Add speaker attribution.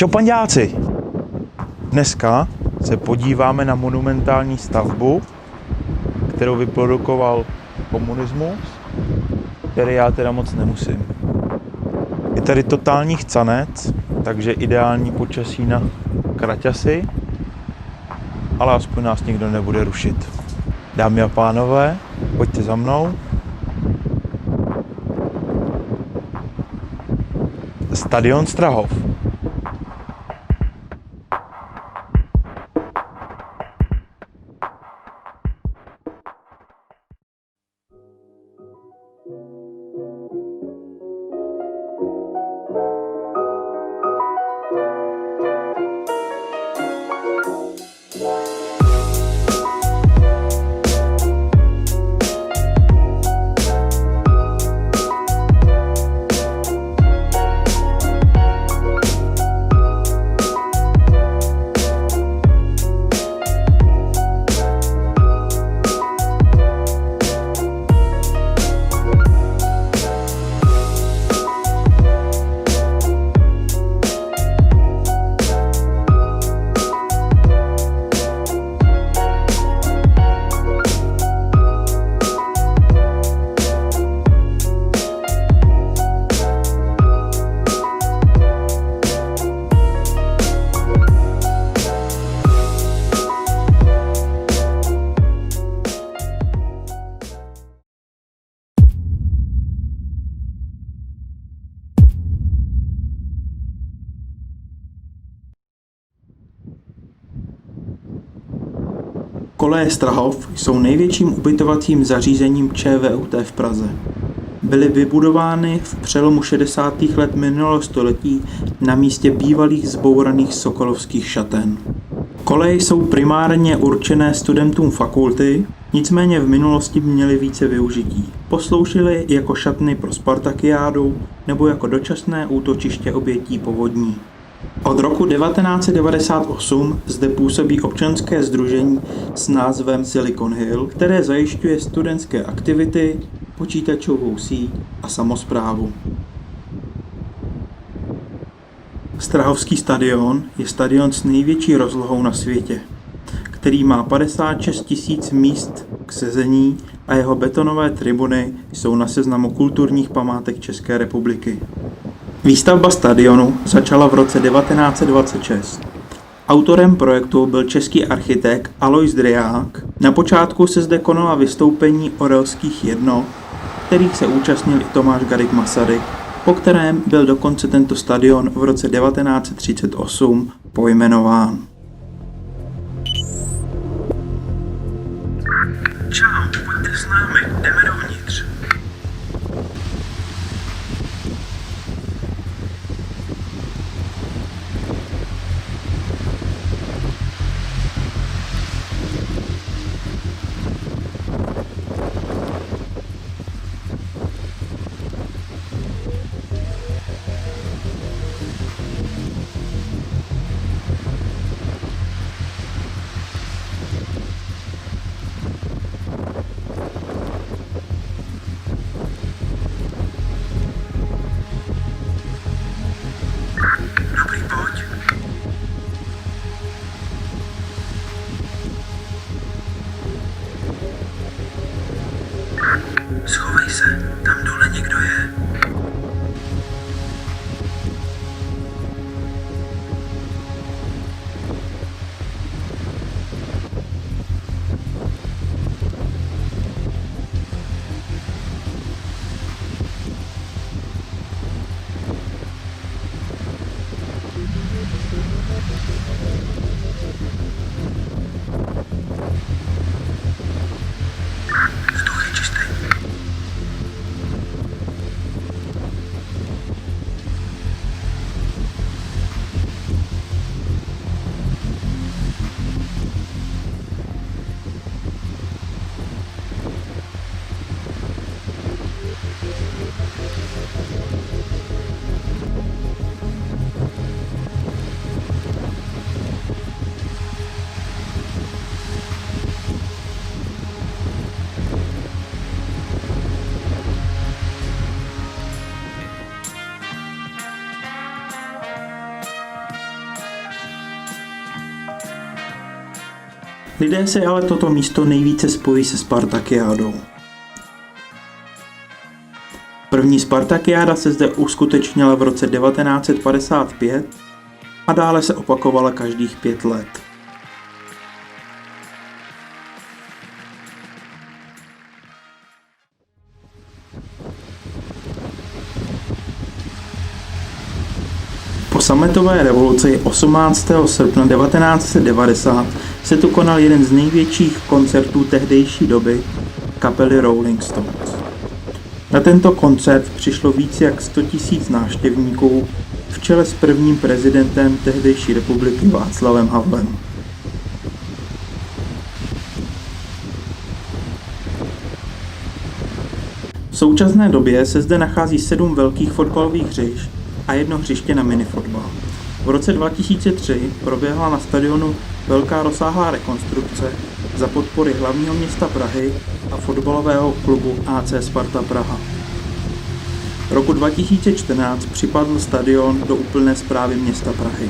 Speaker 1: Čau panďáci! Dneska se podíváme na monumentální stavbu, kterou vyprodukoval komunismus, který já teda moc nemusím. Je tady totální chcanec, takže ideální počasí na kraťasy, ale aspoň nás nikdo nebude rušit. Dámy a pánové, pojďte za mnou. Stadion Strahov.
Speaker 2: Koleje Strahov jsou největším ubytovacím zařízením ČVUT v Praze. Byly vybudovány v přelomu 60. let minulého století na místě bývalých zbouraných sokolovských šaten. Koleje jsou primárně určené studentům fakulty, nicméně v minulosti měly více využití. Posloužily jako šatny pro Spartakiádu nebo jako dočasné útočiště obětí povodní. Od roku 1998 zde působí občanské sdružení s názvem Silicon Hill, které zajišťuje studentské aktivity, počítačovou síť a samosprávu. Strahovský stadion je stadion s největší rozlohou na světě, který má 56 000 míst k sezení a jeho betonové tribuny jsou na seznamu kulturních památek České republiky. Výstavba stadionu začala v roce 1926. Autorem projektu byl český architekt Alois Drják. Na počátku se zde konala vystoupení orelských jednot, kterých se účastnil i Tomáš Garrigue Masaryk, po kterém byl dokonce tento stadion v roce 1938 pojmenován. Čau, pojďte s námi, jdeme dovnitř. Lidé si ale toto místo nejvíce spojí se Spartakiádou. První Spartakiáda se zde uskutečnila v roce 1955 a dále se opakovala každých 5 let. Po sametové revoluci 18. srpna 1990 se tu konal jeden z největších koncertů tehdejší doby kapely Rolling Stones. Na tento koncert přišlo víc jak 100 000 návštěvníků v čele s prvním prezidentem tehdejší republiky Václavem Havlem. V současné době se zde nachází 7 velkých fotbalových hřišť a jedno hřiště na minifotbal. V roce 2003 proběhla na stadionu velká rozsáhlá rekonstrukce za podpory hlavního města Prahy a fotbalového klubu AC Sparta Praha. Roku 2014 připadl stadion do úplné správy města Prahy.